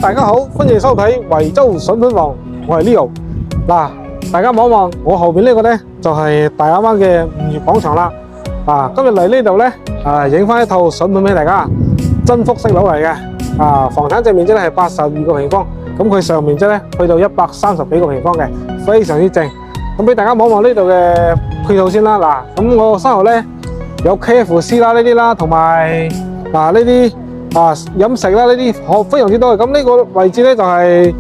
大家好，歡迎收睇維州筍盤王，我係 Leo。嗱，大家望一望我後邊呢個呢，就係大亞灣嘅吳業廣場啦。今日嚟呢度呢，影翻一套筍盤俾大家，真複式樓嚟嘅。房產證面積咧係82個平方，咁佢上面積咧去到130幾個平方嘅，非常之正。咁俾大家望一望呢度嘅配套先啦。嗱，咁我身後咧有 KFC 啦呢啲啦，同埋呢啲飲食啦呢啲非常之多嘅。咁呢個位置咧就係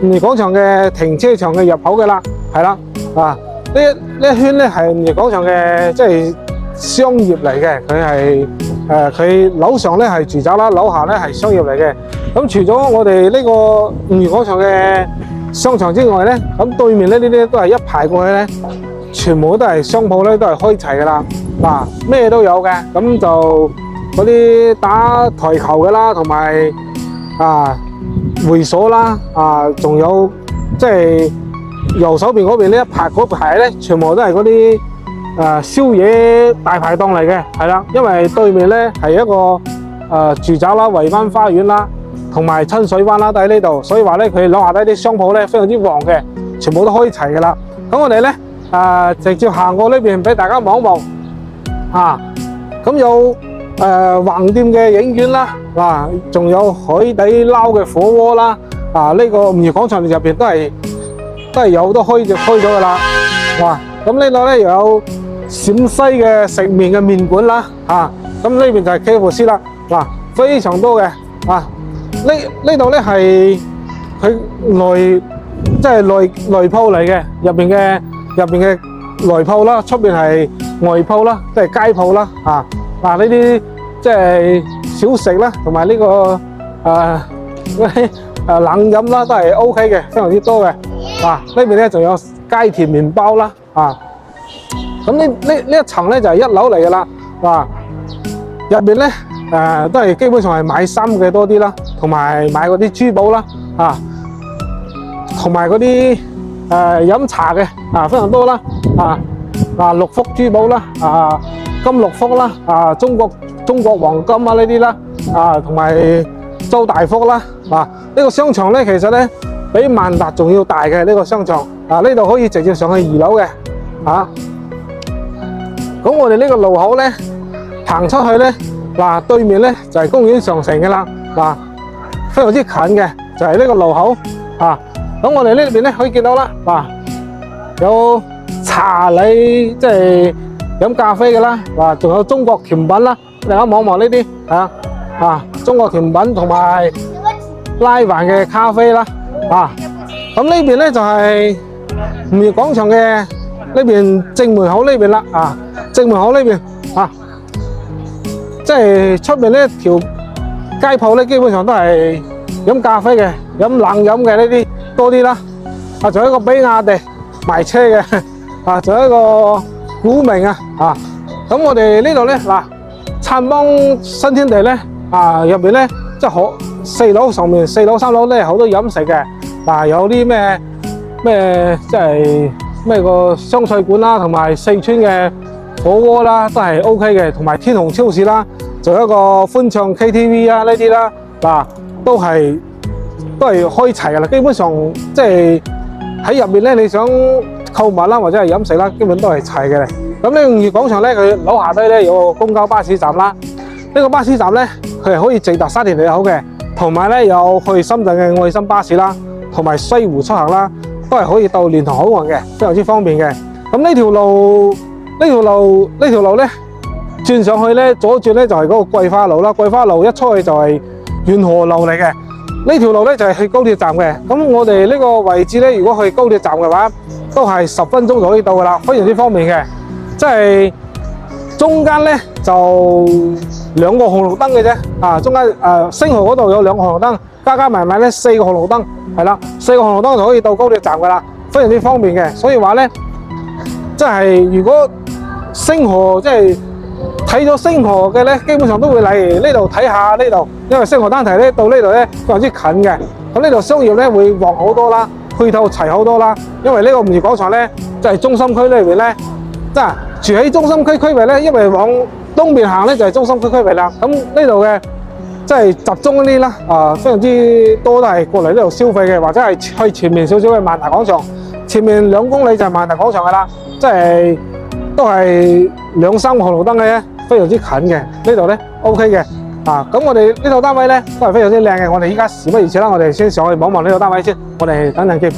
吳業廣場嘅停車場嘅入口嘅啦，係啦。呢一圈咧係吳業廣場嘅即係商業嚟嘅，佢係佢樓上咧係住宅啦，樓下咧係商業嚟嘅。咁除咗我哋呢個吳業廣場嘅商場之外咧，咁對面咧呢啲都係一排過去咧，全部都係商鋪咧，都係開齊噶啦。咩都有嘅，咁就嗰啲打台球嘅啦，同埋會所啦，仲有即係右手邊嗰邊呢一排嗰排咧，全部都係嗰啲宵夜大排檔嚟嘅，係啦，因為對面咧係一個住宅啦、維灣花園啦，同埋親水灣啦都喺呢度，所以話咧佢樓下低啲商鋪咧非常之旺嘅，全部都開齊噶啦。咁我哋咧直接行過呢邊俾大家望一望，咁有橫店嘅影院啦，仲有海底撈嘅火鍋啦，呢個吳業廣場入邊都係有好多開咗噶啦。咁呢度咧又有陝西嘅食麵嘅麵館啦，咁呢邊就係 KFC 啦，非常多嘅。呢度咧係佢即係內鋪嚟嘅，入邊嘅內鋪啦，出邊係外鋪啦，即係街鋪啦。呢啲即係小食啦，同埋呢個冷飲啦，都係 OK 嘅，非常之多嘅。呢邊咧仲有街田麵包啦。咁呢一層咧就係1樓嚟噶啦。入邊咧都係基本上係買衫嘅多啲啦，同埋買嗰啲珠寶啦，同埋嗰啲飲茶嘅非常多啦。六福珠寶啦，金六福啦，中國黃金啊呢啲啦，同埋周大福啦。呢個商場咧其實咧比萬達仲要大嘅呢個商場。呢度可以直接上去2樓嘅。咁我哋呢個路口咧行出去咧，對面咧就係公園上城嘅啦，非常之近嘅，就係呢個路口。咁我哋呢邊咧可以見到啦，有茶禮，即係飲咖啡嘅啦，仲有中國甜品啦，大家望望呢啲中國甜品同埋拉環嘅咖啡啦。咁呢邊咧就係吳業廣場嘅呢邊正門口呢邊啦。正門口呢邊即係出面呢條街鋪咧，基本上都係飲咖啡嘅，飲冷飲嘅呢啲多啲啦。仲有一個比亞迪賣車嘅，仲有一個古明咁我哋呢度咧燦邦新天地咧入邊咧即係好4樓上面4樓3樓咧好多飲食嘅，有啲咩即係咩個湘菜館啦，同埋四川嘅火鍋啦都係 OK 嘅，同埋天虹超市啦，仲有一個歡唱 KTV 啊呢啲啦，都係開齊㗎啦。基本上即係喺入面咧，你想購物啦或者係飲食啦，基本都係齊嘅。咁呢個吳業廣場咧，佢樓下低咧有個公交巴士站啦。呢個巴士站咧，佢係可以直達沙田利口嘅，同埋咧有去深圳嘅愛心巴士啦，同埋西湖出行啦，都係可以到蓮塘口岸嘅，非常之方便嘅。咁呢條路咧轉上去咧，左轉咧就係嗰個桂花路啦。桂花路一出去就係源河路嚟嘅。呢條路咧就係去高鐵站嘅。咁我哋呢個位置咧，如果去高鐵站嘅話，都係10分鐘就可以到噶啦，非常之方便嘅。即係中間咧就2個紅綠燈嘅啫。中間星河嗰度有2個紅綠燈，加埋咧4個紅綠燈，係啦，4個紅綠燈就可以到高鐵站噶啦，非常之方便嘅。所以話咧，即係如果星河即係睇咗星河嘅咧，基本上都會嚟呢度睇下呢度，因為星河單堤咧到呢度咧非常之近嘅。咁呢度商業咧會旺好多啦，配套齊好多啦。因為呢個吳業廣場咧，即係中心區裏邊咧，即係住喺中心區區域咧，因為往東邊行咧就係中心區區域啦。咁呢度嘅即係集中嗰啲啦，非常之多都係過嚟呢度消費嘅，或者係去前面少少嘅萬達廣場，前面2公里就係萬達廣場噶啦，即係都係2、3個紅綠燈嘅啫，非常之近嘅。呢度咧 OK 嘅，咁我哋呢套單位咧都係非常之靚嘅。我哋依家事不宜遲啦，我哋先上去望望呢套單位先，我哋等陣見。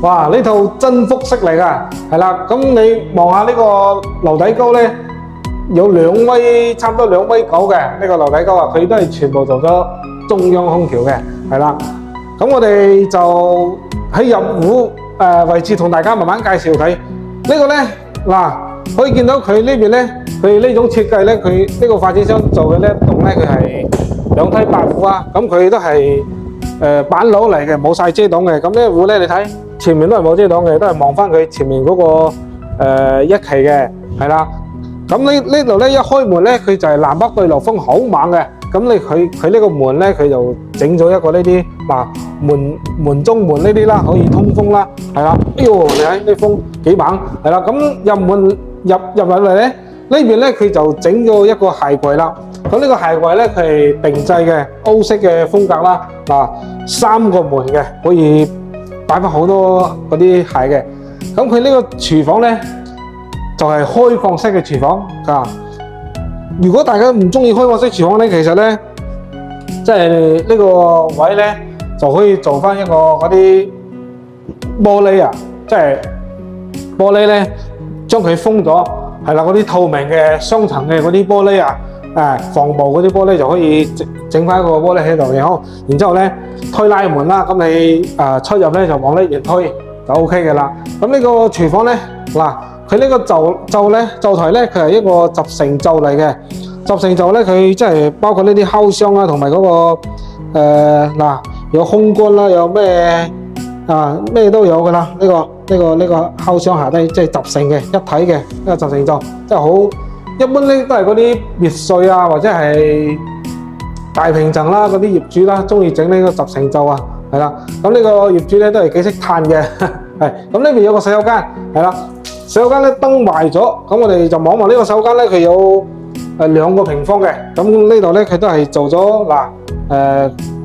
哇！呢套真複式嚟㗎，係啦。咁你望下呢個樓底高咧，有差唔多2.9米嘅呢個樓底高啊，佢都係全部做咗中央空調嘅，係啦。咁我哋就喺入戶位置同大家慢慢介紹佢。呢個咧嗱，可以見到佢呢邊咧，佢呢種設計咧，佢呢個發展商做嘅呢一棟咧，佢係2梯8戶啊。咁佢都係板樓嚟嘅，冇晒遮擋嘅。咁呢一戶咧，你睇。前面都係冇遮擋嘅，都係望翻佢前面嗰個一期嘅，係啦。咁呢度咧一開門咧，佢就係南北對流風好猛嘅。咁佢呢個門咧，佢就整咗一個呢啲門中門呢啲啦，可以通風啦，係啦。哎呦，你睇呢風幾猛，係啦。咁入門入嚟咧，呢邊咧佢就整咗一個鞋櫃啦。咁呢個鞋櫃咧，佢係定制嘅歐式嘅風格啦。3個門嘅，可以擺翻好多嗰啲鞋嘅。咁佢呢個廚房咧就係開放式嘅廚房啊。如果大家唔中意開放式廚房咧，其實咧即係呢個位咧就可以做翻一個嗰啲玻璃啊，即係玻璃咧將佢封咗，係啦，嗰啲透明嘅雙層嘅嗰啲玻璃啊，防暴嗰啲玻璃就可以整翻一個玻璃喺度，然之後咧推拉門啦，咁你出入咧就往呢邊推就 OK 嘅啦。咁呢個廚房咧嗱，佢呢個灶台咧，佢係一個集成灶嚟嘅。集成灶咧，佢即係包括呢啲烤箱啦，同埋嗰個有空乾啦，有咩都有噶啦。呢個烤箱下低即係集成嘅一體嘅一個集成灶，即係好一般咧都係嗰啲別墅啊，或者係大平層啦，嗰啲業主啦，中意整呢個集成灶啊，係啦。咁呢個業主咧都係幾識嘆嘅，係。咁呢邊有個洗手間，係啦。洗手間咧燈壞咗，咁我哋就望望呢個洗手間咧，佢有2個平方嘅。咁呢度咧佢都係做咗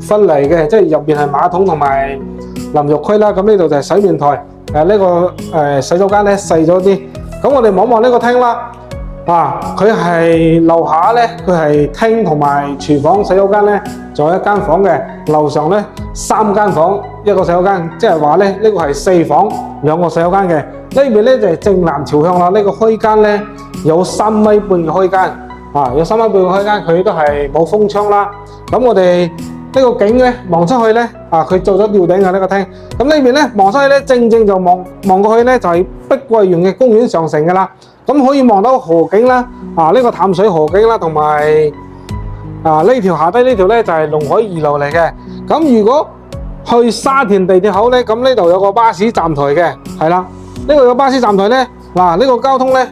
分離嘅，即係入邊係馬桶同埋淋浴區啦。咁呢度就係洗面台。呢個洗手間咧細咗啲。咁我哋望望呢個廳啦。佢係樓下咧，佢係廳同埋廚房，洗手間咧仲有1間房嘅。樓上咧3間房1個洗手間，即係話咧呢個係4房2個洗手間嘅。呢邊咧就係正南朝向啦。呢個開間咧有3.5米嘅開間，有3.5米嘅開間，佢都係冇封窗啦。咁我哋呢個景咧望出去咧，佢做咗吊頂嘅呢個廳。咁呢邊咧望出去咧，正就望過去咧就係碧桂園嘅公園上城噶啦。咁可以望到河景啦，呢個淡水河景啦，同埋呢條下低呢條咧就係龍海2路嚟嘅。咁如果去沙田地鐵口咧，咁呢度有個巴士站台嘅，係啦。呢度有巴士站台咧，呢個交通咧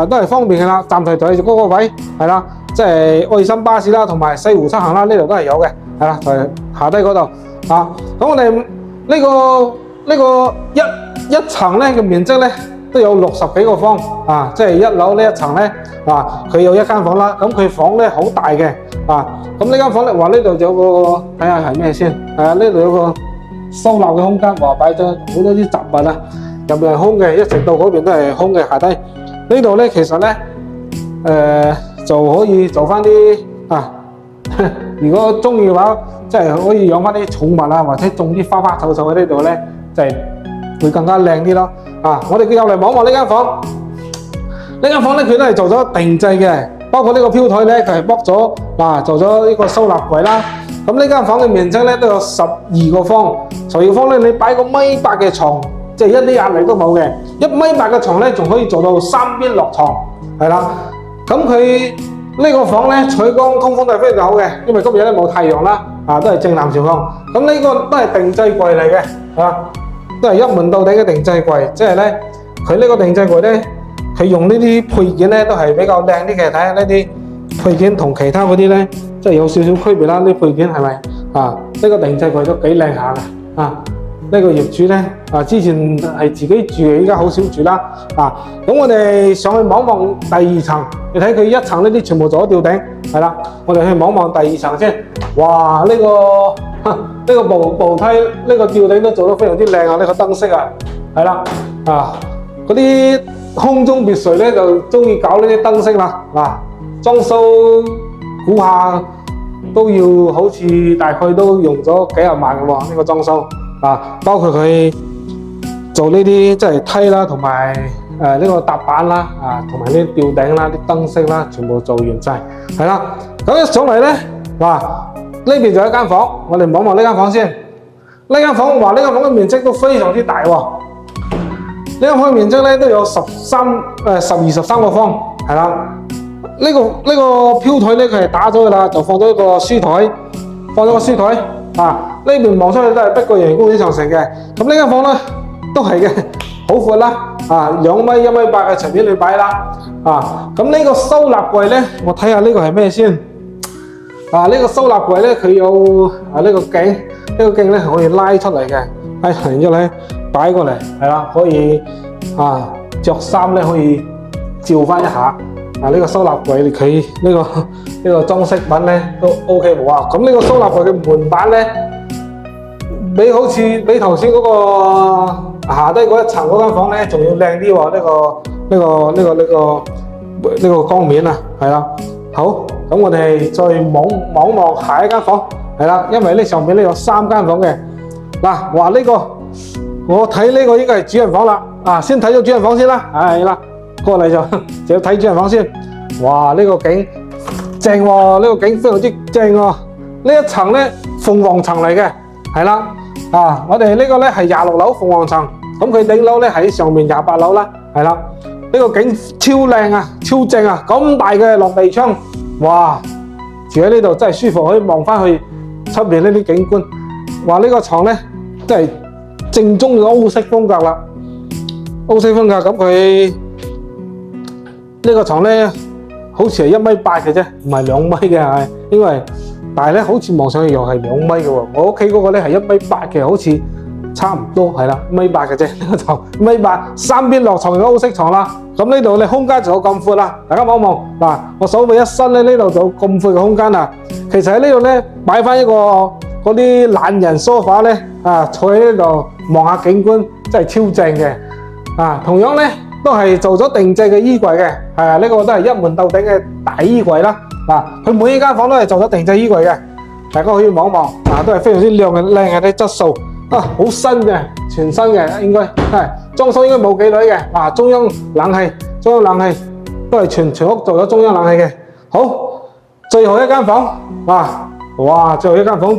都係方便嘅啦。站台就係嗰個位，係啦，即係愛心巴士啦，同埋西湖七行啦，呢度都係有嘅，係啦，就係下低嗰度。咁我哋呢個一層咧嘅面積咧都有60幾個方，即係1樓呢一層咧，佢有1間房啦。咁佢房咧好大嘅，咁呢間房咧話呢度有個睇下係咩先，呢度有個收納嘅空間，話擺咗好多啲雜物啊，入邊係空嘅，一直到嗰邊都係空嘅。下低呢度咧，其實咧就可以做翻啲啊，如果中意嘅話，即係可以養翻啲寵物啊，或者種啲花花草草喺呢度咧，就係會更加靚啲咯。啊，我哋入嚟望望呢間房，呢間房咧佢都係做咗定製嘅，包括呢個飄台咧，佢係剝咗嗱，做咗呢個收納櫃啦。咁呢間房嘅面積咧都有12個方，12個方咧你擺個1.8米嘅床，即係一啲壓力都冇嘅。1.8米嘅床咧，仲可以做到3邊落床，係啦。咁佢呢個房咧採光通風都係非常好嘅，因為今日咧冇太陽啦，啊都係正南朝向。咁呢個都係定製櫃嚟嘅，啊都係一門到底嘅定製櫃，即係咧佢呢個定製櫃咧，佢用呢啲配件咧都係比較靚啲嘅。睇下呢啲配件同其他嗰啲咧，即係有少少區別啦。呢配件係咪啊？呢個定製櫃都幾靚下嘅啊！呢個業主咧啊，之前係自己住嘅，依家好少住啦啊！咁我哋上去望望第2層，你睇佢一層呢啲全部做咗吊頂，係啦。我哋去望望第2層先。哇！呢個步梯呢個吊頂都做得非常之靚啊！呢個燈飾啊，係啦啊！嗰啲空中別墅咧就中意搞呢啲燈飾啦，嗱，裝修估下都要好似大概都用咗幾廿萬嘅喎，呢個裝修啊，包括佢做呢啲即係梯啦，同埋呢個踏板啦，啊，同埋呢啲吊頂啦、啲燈飾啦，全部做完晒，係啦。咁一上嚟咧，嗱呢邊就有一間房，我哋望望呢間房先。呢間房嘅面積都非常之大喎。呢間房嘅面積咧都有12、13個方，係啦。呢個飄台咧佢係打咗噶啦，就放咗一個書台，啊。呢邊望出去都係碧桂園公園長城嘅。咁呢間房咧都係嘅，好闊啦，啊2米、1.8米嘅隨便你擺啦，啊。咁呢個收納櫃咧，我睇下呢個係咩先。啊，呢個收納櫃咧佢有啊呢個頸，呢個頸咧可以拉出嚟嘅，拉出嚟之後咧擺過嚟，係啦，可以啊着衫咧可以照翻一下。啊，呢個收納櫃佢呢個裝飾品咧都 OK 冇啊。咁呢個收納櫃嘅門板咧，比頭先嗰個下低嗰一層嗰間房咧仲要靚啲喎。呢個光面啊，係啦。好，咁我哋再望望下一間房，係啦，因為呢上面咧有3間房嘅。嗱，話呢個我睇呢個應該係主人房啦。啊，先睇咗主人房先啦，係啦。過嚟就要睇主人房先。哇！呢個景正喎，呢個景非常之正喎。呢一層咧鳳凰層嚟嘅，係啦。啊，我哋呢個咧係26樓鳳凰層，咁佢頂樓咧喺上面28樓啦，係啦。呢個景超靚啊，超正啊！咁大嘅落地窗，哇！住喺呢度真係舒服，可以望翻去出面呢啲景觀。話呢個床咧真係正宗嘅歐式風格啦，歐式風格。咁佢呢個床咧，好似係1.8米嘅啫，唔係2米嘅，係因為，但係咧好似望上去又係2米嘅喎。我屋企嗰個咧係1.8米嘅，好似差唔多係啦，1.8米嘅啫。呢個床1.8米，3邊落床嘅歐式床啦。咁呢度咧空間就有咁闊啦，大家望一望嗱，我手尾一伸咧，呢度就有咁闊嘅空間啦。其實喺呢度咧擺翻一個嗰啲懶人梳化咧，啊坐喺呢度望下景觀，真係超正嘅。啊，同樣咧。都係做咗定製嘅衣櫃嘅，係啊，呢個都係一門到底嘅大衣櫃啦。嗱，佢每一間房都係做咗定製衣櫃嘅，大家可以望一望，啊，都係非常之靚嘅啲質素，啊，好新嘅，全新嘅應該係裝修應該冇幾耐嘅。嗱，中央冷氣都係全屋做咗中央冷氣嘅。好，最後一間房，哇，最後一間房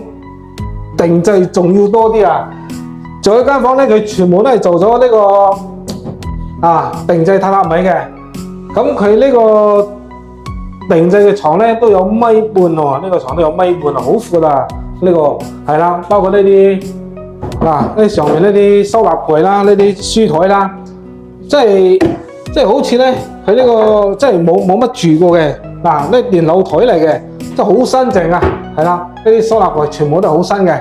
定製仲要多啲啊！最後一間房咧，佢全部都係做咗呢個。定製榻榻米嘅，咁佢呢個定製嘅床咧都有1.5米喎，呢個床都有1.5米啊，好闊啊！呢個係啦，包括呢啲呢上面呢啲收納櫃啦，呢啲書台啦，即係好似咧佢呢個即係冇乜住過嘅，呢電腦台嚟嘅，即係好新淨啊，係啦，呢啲收納櫃全部都係好新嘅。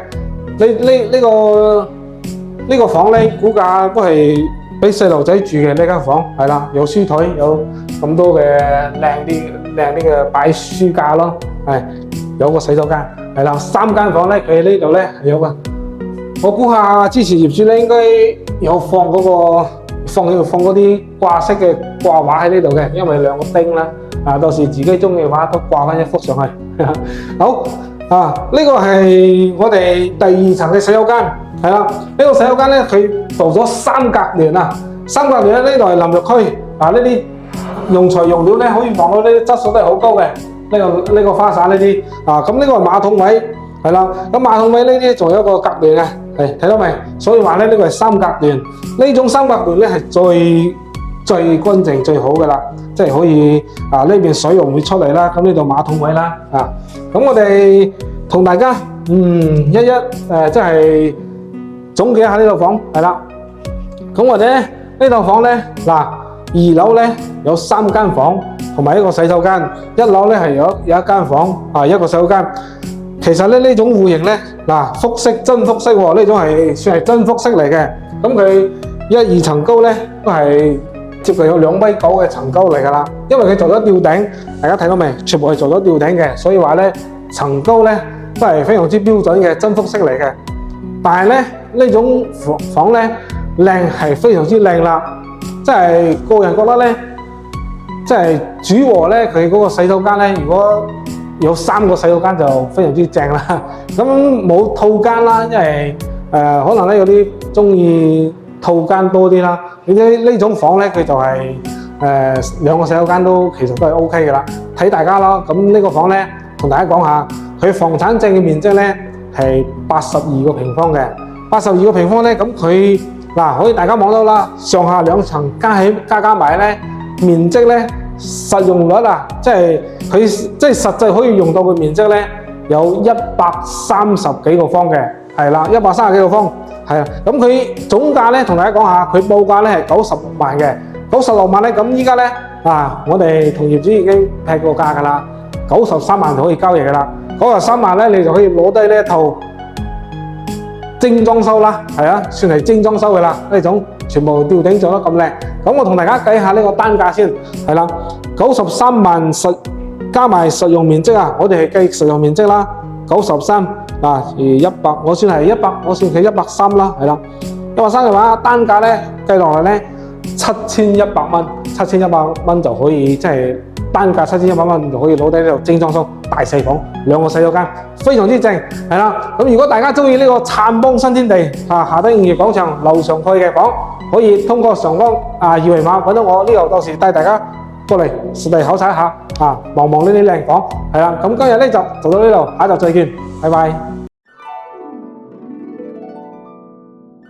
呢個房咧估價都係。俾細路仔住嘅呢間房係啦，有書台，有咁多嘅靚啲嘅擺書架咯，係有個洗手間係啦。3間房咧，佢呢度咧有個我估下之前業主咧應該有放嗰、放嗰啲掛飾嘅掛畫喺呢度嘅，因為兩個釘啦，到時自己中意嘅話都掛翻一幅上去。好呢個係我哋第二層嘅洗手間，係啦，呢個洗手間咧佢做咗三格聯啊，三格聯咧呢度係淋浴區，呢啲用材用料咧可以望到呢啲質素都係好高嘅，呢個花灑呢啲咁呢個係馬桶位。係啦，咁馬桶位呢啲仲有一個隔聯嘅，睇到未？所以話咧呢個係三格聯，呢種三格聯咧係最乾淨最好嘅啦，即係可以呢邊水又唔會出嚟啦。咁呢度馬桶位啦，咁我哋同大家一即係總結一下呢套房係啦。咁我哋呢套房咧二樓咧有3間房同埋一個洗手間，一樓咧係有一間房一個洗手間。其實咧呢種戶型咧複式真複式喎，呢種係算係真複式嚟嘅。咁佢1、2層高咧都係接近有2.9米嘅層高嚟㗎啦。因為佢做咗吊頂，大家睇到未？全部係做咗吊頂嘅，所以話咧層高咧都係非常之標準嘅真複式嚟嘅。但係咧呢種房咧靚係非常之靚啦，即係個人覺得咧，即係主和咧佢嗰個洗手間咧，如果有3個洗手間就非常之正啦。咁冇套間啦，因為可能咧有啲中意套間多啲啦。呢種房咧佢就係2個洗手間都其實都係 OK 嘅啦，睇大家咯。咁呢個房咧同大家講下，佢房產證嘅面積咧係82個平方嘅，82個平方咧，咁佢可以大家望到啦，上下2層加埋咧面積咧。實用率即係佢實際可以用到嘅面積咧，有130幾個方嘅，係啦，130幾個方，係啦。咁佢總價咧，同大家講下，佢報價咧係96萬嘅，96萬咧，咁依家咧我哋同業主已經劈過價㗎啦，93萬就可以交易㗎啦，93萬咧你就可以攞低呢一套精裝修啦，係啊，算係精裝修㗎啦，呢種全部吊頂做得咁靚。咁我同大家計下呢個單價先，係啦，93萬加埋實用面積我哋係計實用面積啦，93而100，我算係100，我算佢130啦，係啦，130嘅話單價咧計落嚟咧7100蚊，7100蚊就可以即係單價7100蚊就可以攞低呢度精裝修大細房2個洗手間，非常之正，係啦。咁如果大家中意呢個燦邦新天地下低營業廣場樓上蓋嘅房，可以通過上方2維碼揾到我呢度，到時帶大家過嚟實地考察一下望望呢啲靚房，係啦。咁今日呢就做到呢度，下集再見，拜拜。